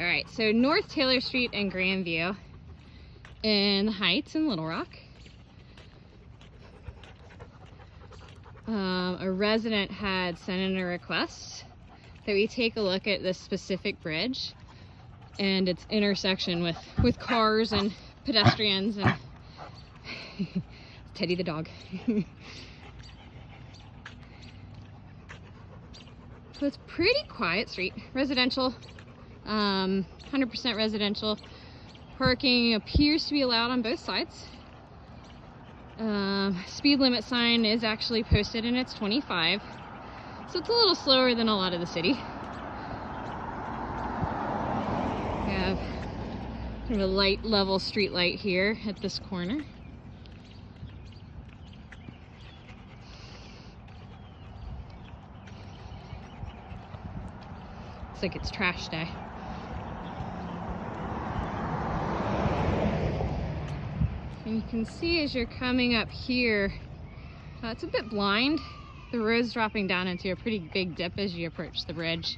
All right, so North Taylor Street and Grandview in the Heights in Little Rock. A resident had sent in a request that we take a look at this specific bridge and its intersection with cars and pedestrians and Teddy the dog. So it's pretty quiet street, residential, 100% residential. Parking appears to be allowed on both sides. Speed limit sign is actually posted and it's 25, so it's a little slower than a lot of the city. We have kind of a light level street light here at this corner. Looks like it's trash day. And you can see as you're coming up here, it's a bit blind. The road's dropping down into a pretty big dip as you approach the bridge.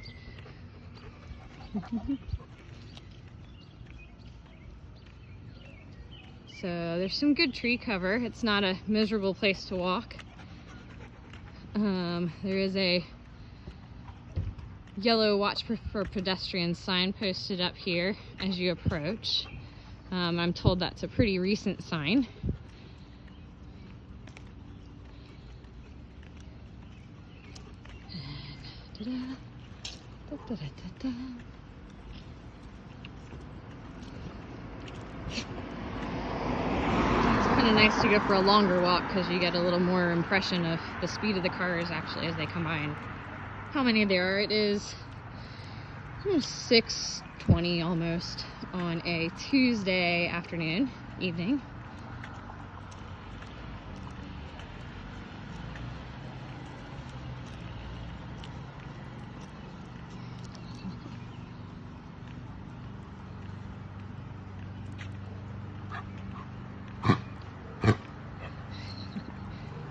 So there's some good tree cover. It's not a miserable place to walk. There is a yellow watch for pedestrians sign posted up here as you approach. I'm told that's a pretty recent sign. It's kind of nice to go for a longer walk because you get a little more impression of the speed of the cars actually as they come by and how many there are. It is 6:20 almost on a Tuesday afternoon, evening.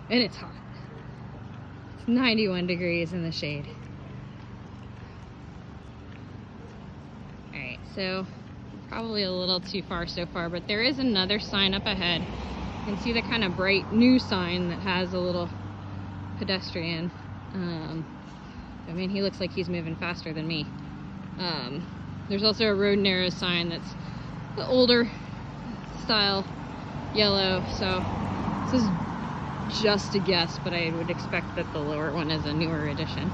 And it's hot. It's 91 degrees in the shade. Alright, so probably a little too far so far, but there is another sign up ahead. You can see the kind of bright new sign that has a little pedestrian. I mean, he looks like he's moving faster than me. There's also a road narrow sign that's the older style yellow, so this is just a guess, but I would expect that the lower one is a newer edition.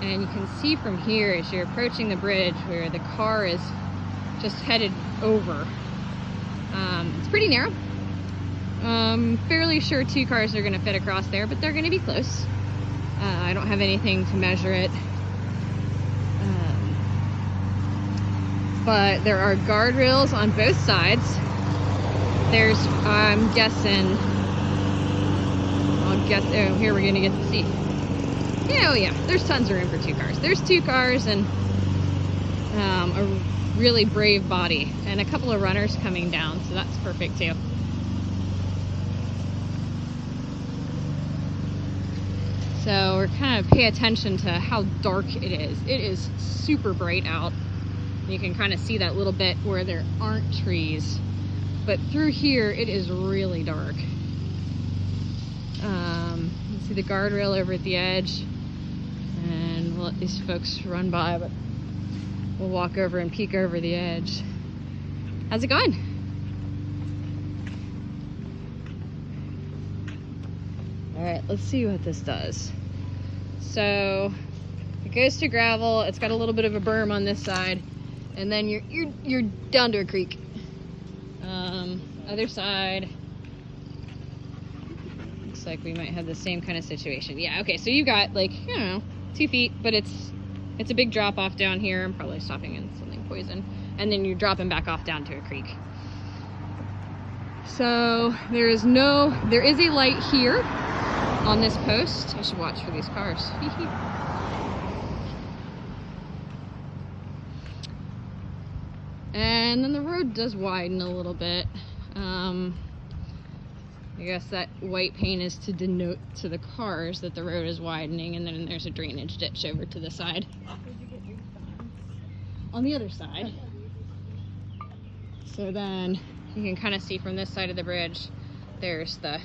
And you can see from here as you're approaching the bridge where the car is just headed over. It's pretty narrow. Fairly sure 2 cars are going to fit across there, but they're going to be close. I don't have anything to measure it. But there are guardrails on both sides. There's, I'm guessing, oh, here we're gonna get to see. Yeah, oh yeah, there's tons of room for 2 cars. There's 2 cars and a really brave body and a couple of runners coming down, so that's perfect too. So we're kind of pay attention to how dark it is. It is super bright out. You can kind of see that little bit where there aren't trees, but through here it is really dark. You see the guardrail over at the edge, and we'll let these folks run by, but we'll walk over and peek over the edge. How's it going? All right, let's see what this does. So it goes to gravel. It's got a little bit of a berm on this side, and then you're down to a creek. Other side. Looks like we might have the same kind of situation. Yeah, okay, so you've got like, I don't know, 2 feet, but it's a big drop off down here. I'm probably stopping in something poison. And then you're dropping back off down to a creek. So there is a light here on this post. I should watch for these cars. And then the road does widen a little bit. I guess that white paint is to denote to the cars that the road is widening, and then there's a drainage ditch over to the side. Where'd you get your signs? on the other side. So then you can kind of see from this side of the bridge, there's the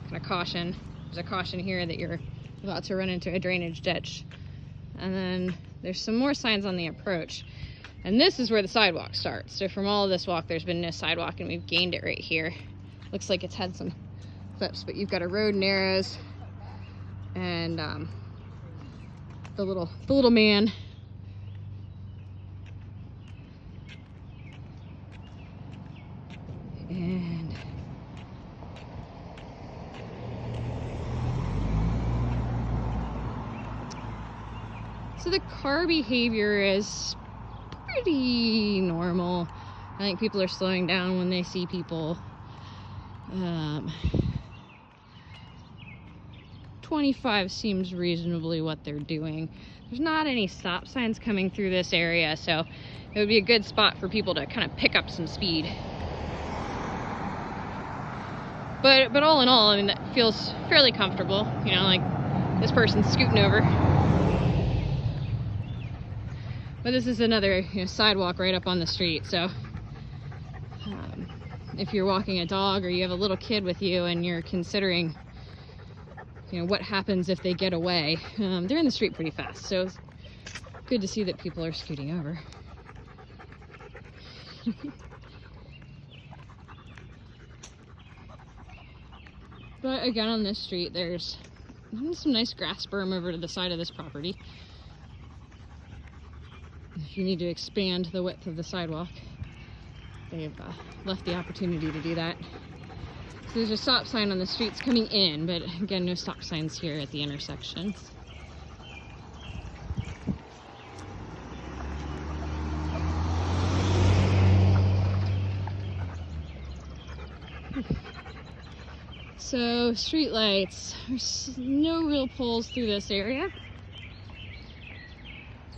kind of caution. There's a caution here that you're about to run into a drainage ditch. And then there's some more signs on the approach. And this is where the sidewalk starts. So from all of this walk, there's been no sidewalk, and we've gained it right here. Looks like it's had some clips, but you've got a road and arrows, and the little man. And so the car behavior is pretty normal. I think people are slowing down when they see people. 25 seems reasonably what they're doing. There's not any stop signs coming through this area, so it would be a good spot for people to kind of pick up some speed. But all in all, I mean, that feels fairly comfortable. You know, like this person's scooting over. But this is another, sidewalk right up on the street, so if you're walking a dog or you have a little kid with you and you're considering, what happens if they get away, they're in the street pretty fast, so it's good to see that people are scooting over. But again, on this street, there's some nice grass berm over to the side of this property. If you need to expand the width of the sidewalk, they've left the opportunity to do that. So there's a stop sign on the streets coming in, but again, no stop signs here at the intersections. So street lights, there's no real poles through this area.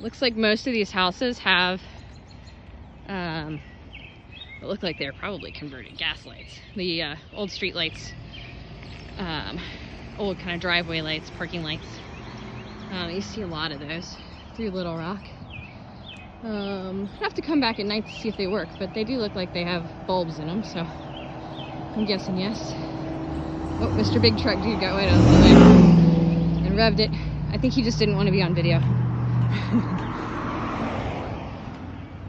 Looks like most of these houses have what look like they're probably converted gas lights. The old street lights, old kind of driveway lights, parking lights. You see a lot of those through Little Rock. I have to come back at night to see if they work, but they do look like they have bulbs in them, so I'm guessing yes. Oh, Mr. Big Truck dude got right out of the way and revved it. I think he just didn't want to be on video.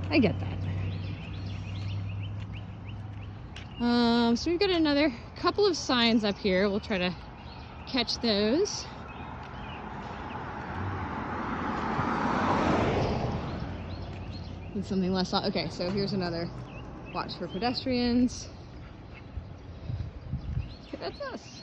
I get that. So we've got another couple of signs up here. We'll try to catch those. And something less. Okay, so here's another watch for pedestrians. Okay, that's us.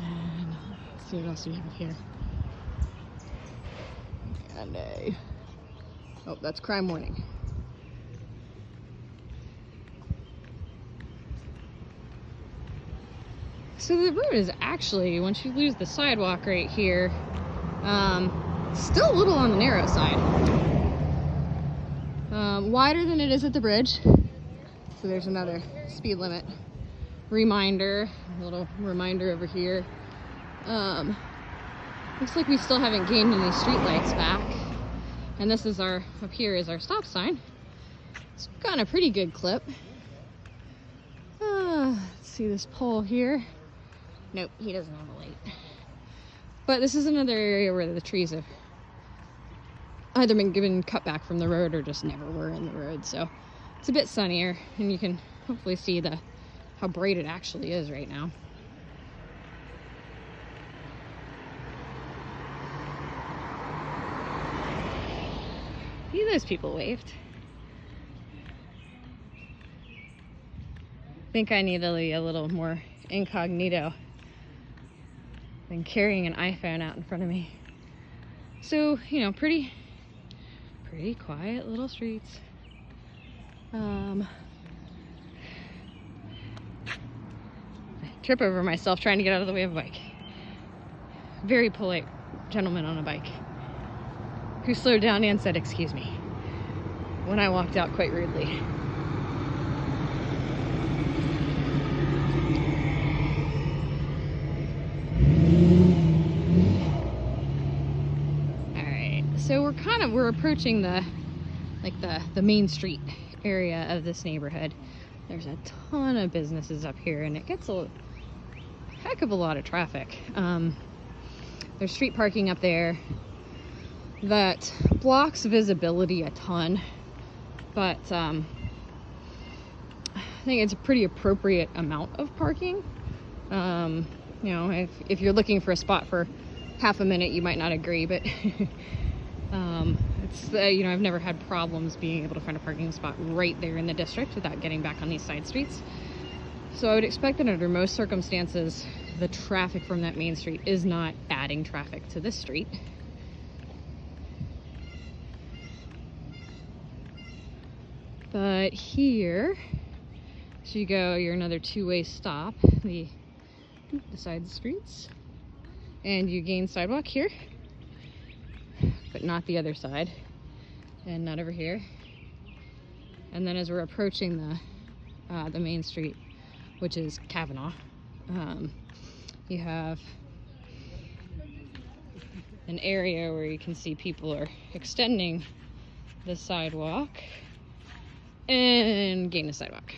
And let's see what else we have here. And oh, that's crime warning. So the road is actually, once you lose the sidewalk right here, still a little on the narrow side. Wider than it is at the bridge. So there's another speed limit reminder, a little reminder over here. Looks like we still haven't gained any street lights back. And this is up here is our stop sign. It's got a pretty good clip. Let's see this pole here. Nope, he doesn't have a light. But this is another area where the trees have either been cut back from the road or just never were in the road. So it's a bit sunnier, and you can hopefully see how bright it actually is right now. See, those people waved. I think I need to be a little more incognito than carrying an iPhone out in front of me. So, pretty quiet little streets. Trip over myself trying to get out of the way of a bike. Very polite gentleman on a bike who slowed down and said, "Excuse me," when I walked out quite rudely. we're approaching the main street area of this neighborhood. There's a ton of businesses up here, and it gets a heck of a lot of traffic. There's street parking up there that blocks visibility a ton, but I think it's a pretty appropriate amount of parking. You know, if you're looking for a spot for half a minute, you might not agree, but it's you know, I've never had problems being able to find a parking spot right there in the district without getting back on these side streets. So I would expect that under most circumstances, the traffic from that main street is not adding traffic to this street. But here, as you go, you're another two-way stop, the side streets, and you gain sidewalk here, but not the other side, and not over here. And then as we're approaching the main street, which is Kavanaugh, you have an area where you can see people are extending the sidewalk and gain a sidewalk.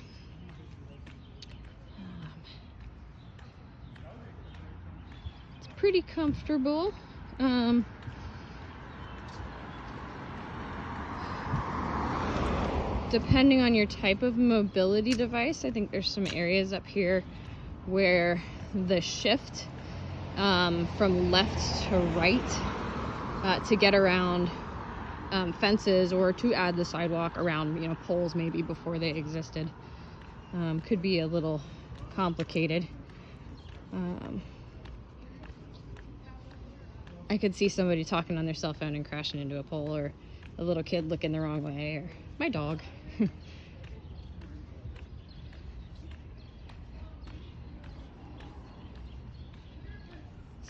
It's pretty comfortable. Depending on your type of mobility device, I think there's some areas up here where the shift from left to right to get around fences or to add the sidewalk around, you know, poles maybe before they existed, could be a little complicated. I could see somebody talking on their cell phone and crashing into a pole, or a little kid looking the wrong way, or my dog.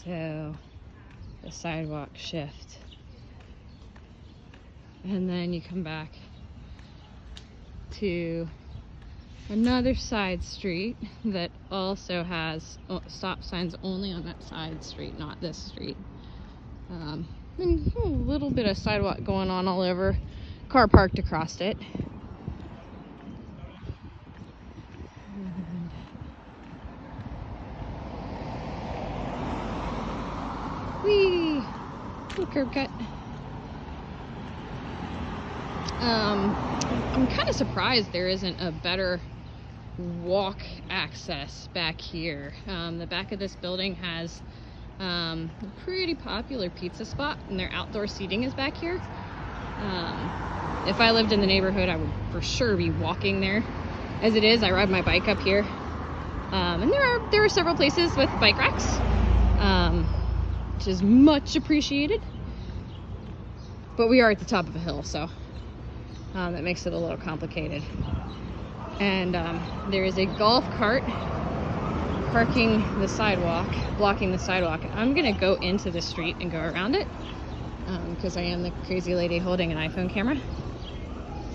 So the sidewalk shift, and then you come back to another side street that also has stop signs only on that side street, not this street. And a little bit of sidewalk going on all over, car parked across it. Whee! Little curb cut. I'm kind of surprised there isn't a better walk access back here. The back of this building has a pretty popular pizza spot, and their outdoor seating is back here. If I lived in the neighborhood, I would for sure be walking there. As it is, I ride my bike up here, and there are several places with bike racks, which is much appreciated. But we are at the top of a hill, so that makes it a little complicated. And there is a golf cart parking the sidewalk, blocking the sidewalk. I'm gonna go into the street and go around it, because I am the crazy lady holding an iPhone camera.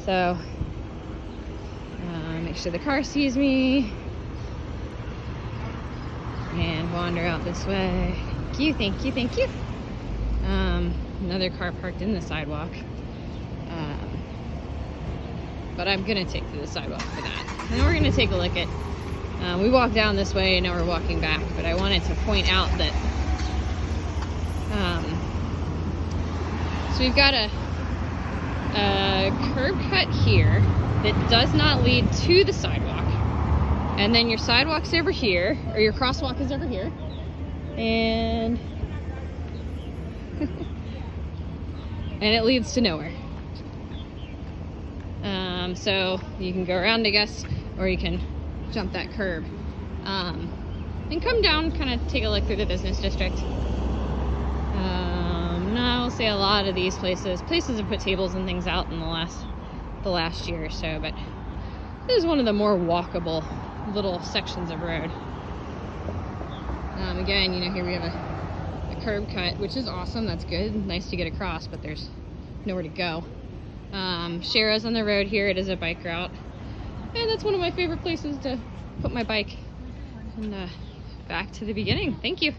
So make sure the car sees me and wander out this way. Thank you, thank you, thank you. Another car parked in the sidewalk, but I'm gonna take to the sidewalk for that. And then we're gonna take a look at, we walked down this way and now we're walking back, but I wanted to point out that so we've got a curb cut here that does not lead to the sidewalk, and then your sidewalk's over here, or your crosswalk is over here, and and it leads to nowhere. So you can go around, I guess, or you can jump that curb and come down, kind of take a look through the business district. Now I'll say a lot of these places have put tables and things out in the last year or so, but this is one of the more walkable little sections of road. Again, you know, here we have a curb cut, which is awesome. That's good, nice to get across, but there's nowhere to go. Shara's on the road here. It is a bike route, and that's one of my favorite places to put my bike. And back to the beginning. Thank you.